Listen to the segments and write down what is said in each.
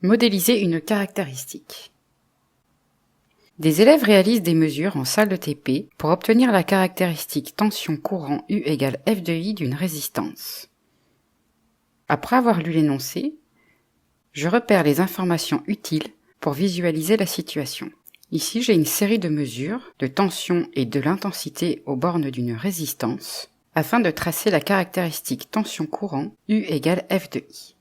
Modéliser une caractéristique. Des élèves réalisent des mesures en salle de TP pour obtenir la caractéristique tension courant U égale F de I d'une résistance. Après avoir lu l'énoncé, je repère les informations utiles pour visualiser la situation. Ici, j'ai une série de mesures de tension et de l'intensité aux bornes d'une résistance afin de tracer la caractéristique tension courant U égale F de I.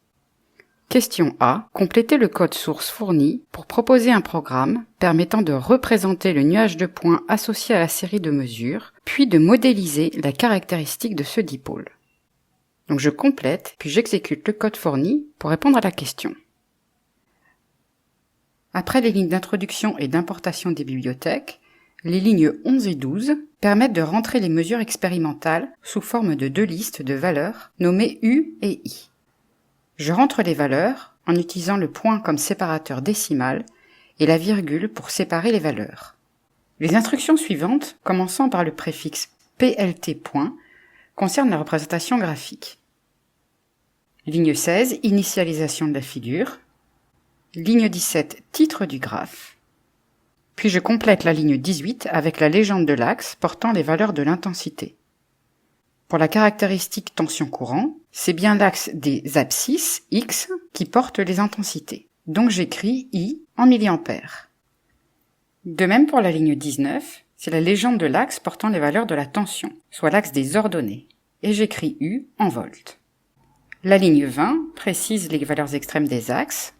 Question A. Complétez le code source fourni pour proposer un programme permettant de représenter le nuage de points associé à la série de mesures, puis de modéliser la caractéristique de ce dipôle. Donc je complète, puis j'exécute le code fourni pour répondre à la question. Après les lignes d'introduction et d'importation des bibliothèques, les lignes 11 et 12 permettent de rentrer les mesures expérimentales sous forme de deux listes de valeurs nommées U et I. Je rentre les valeurs en utilisant le point comme séparateur décimal et la virgule pour séparer les valeurs. Les instructions suivantes, commençant par le préfixe PLT point, concernent la représentation graphique. Ligne 16, initialisation de la figure. Ligne 17, titre du graphe. Puis je complète la ligne 18 avec la légende de l'axe portant les valeurs de l'intensité. Pour la caractéristique tension courant, c'est bien l'axe des abscisses, X, qui porte les intensités. Donc j'écris I en milliampères. De même pour la ligne 19, c'est la légende de l'axe portant les valeurs de la tension, soit l'axe des ordonnées, et j'écris U en volts. La ligne 20 précise les valeurs extrêmes des axes.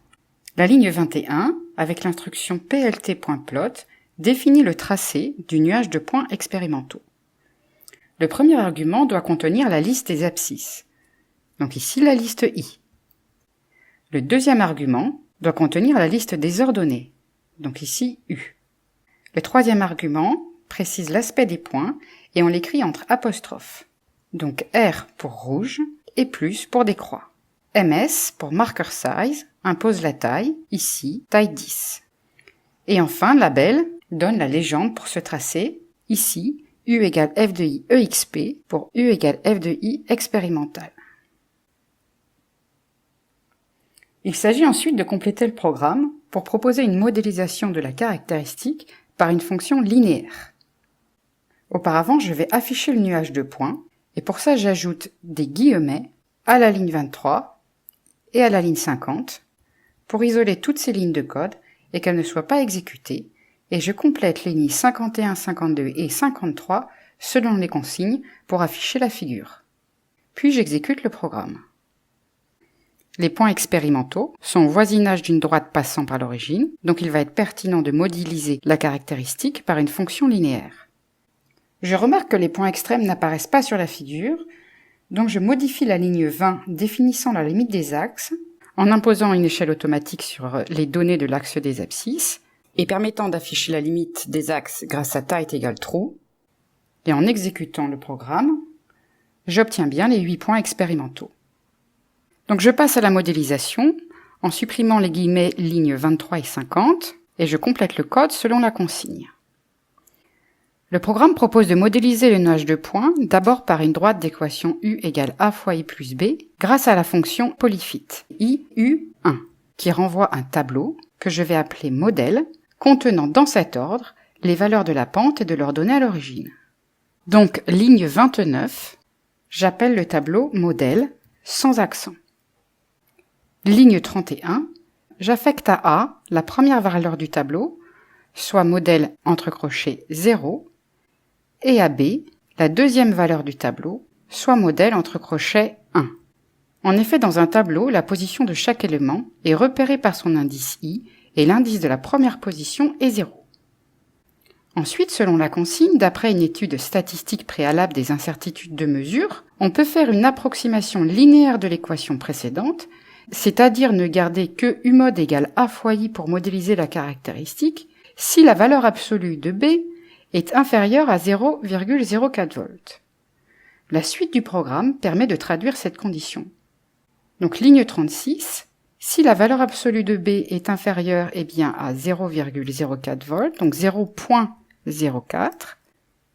La ligne 21, avec l'instruction plt.plot, définit le tracé du nuage de points expérimentaux. Le premier argument doit contenir la liste des abscisses, donc ici la liste I. Le deuxième argument doit contenir la liste des ordonnées, donc ici U. Le troisième argument précise l'aspect des points et on l'écrit entre apostrophes, donc R pour rouge et plus pour des croix. MS pour marker size impose la taille, ici taille 10. Et enfin, label donne la légende pour ce tracé, ici U égale F de I EXP pour U égale F de I expérimental. Il s'agit ensuite de compléter le programme pour proposer une modélisation de la caractéristique par une fonction linéaire. Auparavant, je vais afficher le nuage de points et pour ça j'ajoute des guillemets à la ligne 23 et à la ligne 50 pour isoler toutes ces lignes de code et qu'elles ne soient pas exécutées, et je complète les lignes 51, 52 et 53 selon les consignes pour afficher la figure. Puis j'exécute le programme. Les points expérimentaux sont au voisinage d'une droite passant par l'origine, donc il va être pertinent de modéliser la caractéristique par une fonction linéaire. Je remarque que les points extrêmes n'apparaissent pas sur la figure, donc je modifie la ligne 20 définissant la limite des axes en imposant une échelle automatique sur les données de l'axe des abscisses et permettant d'afficher la limite des axes grâce à tight égale true. Et en exécutant le programme, j'obtiens bien les 8 points expérimentaux. Donc je passe à la modélisation en supprimant les guillemets lignes 23 et 50 et je complète le code selon la consigne. Le programme propose de modéliser le nuage de points d'abord par une droite d'équation U égale A fois I plus B grâce à la fonction polyfit IU1 qui renvoie un tableau que je vais appeler modèle contenant dans cet ordre les valeurs de la pente et de leurs données à l'origine. Donc ligne 29, j'appelle le tableau modèle sans accent. Ligne 31, j'affecte à A la première valeur du tableau, soit modèle entre crochets 0, et à B la deuxième valeur du tableau, soit modèle entre crochets 1. En effet, dans un tableau, la position de chaque élément est repérée par son indice I et l'indice de la première position est 0. Ensuite, selon la consigne, d'après une étude statistique préalable des incertitudes de mesure, on peut faire une approximation linéaire de l'équation précédente, c'est-à-dire ne garder que U mod égale A fois I pour modéliser la caractéristique, si la valeur absolue de B est inférieure à 0,04 volts. La suite du programme permet de traduire cette condition. Donc ligne 36, si la valeur absolue de B est inférieure à 0,04 volts, donc 0,04,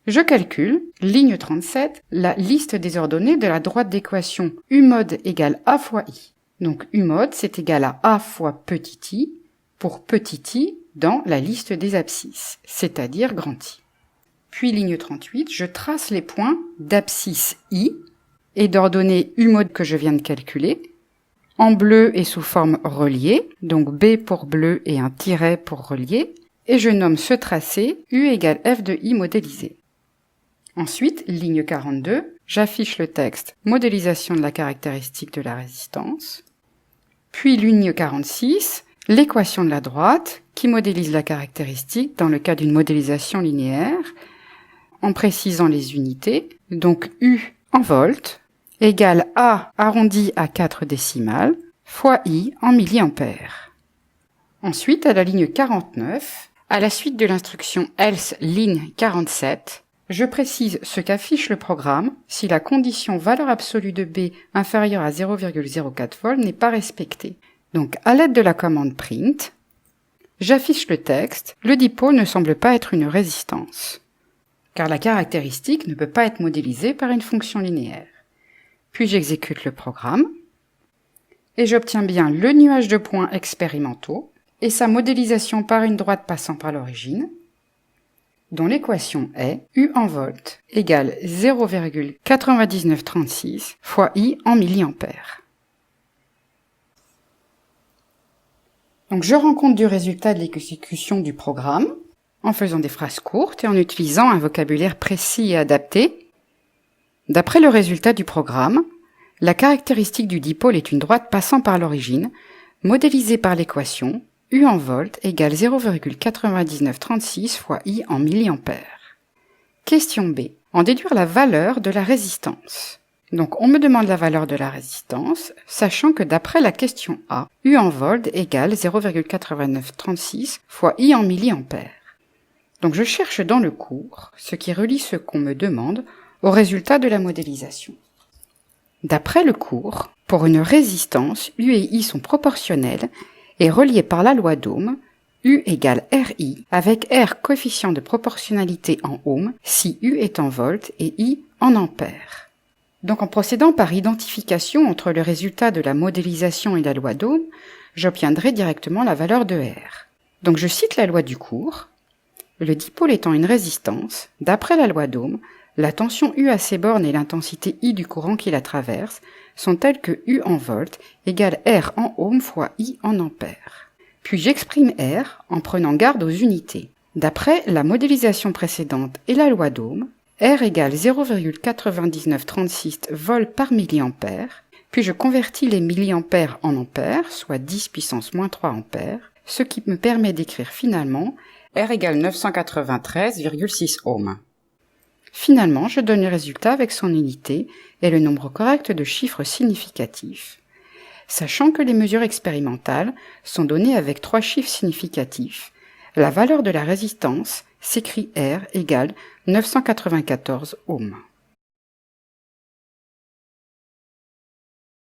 je calcule, ligne 37, la liste des ordonnées de la droite d'équation U mod égale A fois I. Donc U-mod, c'est égal à A fois petit i pour petit i dans la liste des abscisses, c'est-à-dire grand I. Puis ligne 38, je trace les points d'abscisse I et d'ordonnée U-mod que je viens de calculer, en bleu et sous forme reliée, donc B pour bleu et un tiret pour relier, et je nomme ce tracé U égale F de I modélisé. Ensuite, ligne 42, j'affiche le texte « Modélisation de la caractéristique de la résistance ». Puis ligne 46, l'équation de la droite qui modélise la caractéristique dans le cas d'une modélisation linéaire, en précisant les unités, donc U en volts égale A arrondi à 4 décimales fois I en milliampères. Ensuite, à la ligne 49, à la suite de l'instruction else ligne 47, je précise ce qu'affiche le programme si la condition valeur absolue de B inférieure à 0,04 volts n'est pas respectée. Donc, à l'aide de la commande print, j'affiche le texte « Le dipôle ne semble pas être une résistance », car la caractéristique ne peut pas être modélisée par une fonction linéaire. Puis j'exécute le programme, et j'obtiens bien le nuage de points expérimentaux et sa modélisation par une droite passant par l'origine, dont l'équation est U en volts égale 0,9936 fois I en milliampères. Donc je rends compte du résultat de l'exécution du programme en faisant des phrases courtes et en utilisant un vocabulaire précis et adapté. D'après le résultat du programme, la caractéristique du dipôle est une droite passant par l'origine, modélisée par l'équation U en volts égale 0,9936 fois I en milliampères. Question B. En déduire la valeur de la résistance. Donc on me demande la valeur de la résistance, sachant que d'après la question A, U en volts égale 0,8936 fois I en milliampères. Donc je cherche dans le cours ce qui relie ce qu'on me demande au résultat de la modélisation. D'après le cours, pour une résistance, U et I sont proportionnels et reliés par la loi d'Ohm, U égale RI, avec R coefficient de proportionnalité en ohms, si U est en volts et I en ampères. Donc en procédant par identification entre le résultat de la modélisation et la loi d'Ohm, j'obtiendrai directement la valeur de R. Donc je cite la loi du cours. Le dipôle étant une résistance, d'après la loi d'Ohm, la tension U à ses bornes et l'intensité I du courant qui la traverse sont telles que U en volts égale R en ohms fois I en ampères. Puis j'exprime R en prenant garde aux unités. D'après la modélisation précédente et la loi d'Ohm, R égale 0,9936 volts par milliampère, puis je convertis les milliampères en ampères, soit 10 puissance moins 3 ampères, ce qui me permet d'écrire finalement R égale 993,6 ohms. Finalement, je donne le résultat avec son unité et le nombre correct de chiffres significatifs, sachant que les mesures expérimentales sont données avec 3 chiffres significatifs. La valeur de la résistance s'écrit R égale 994 ohms.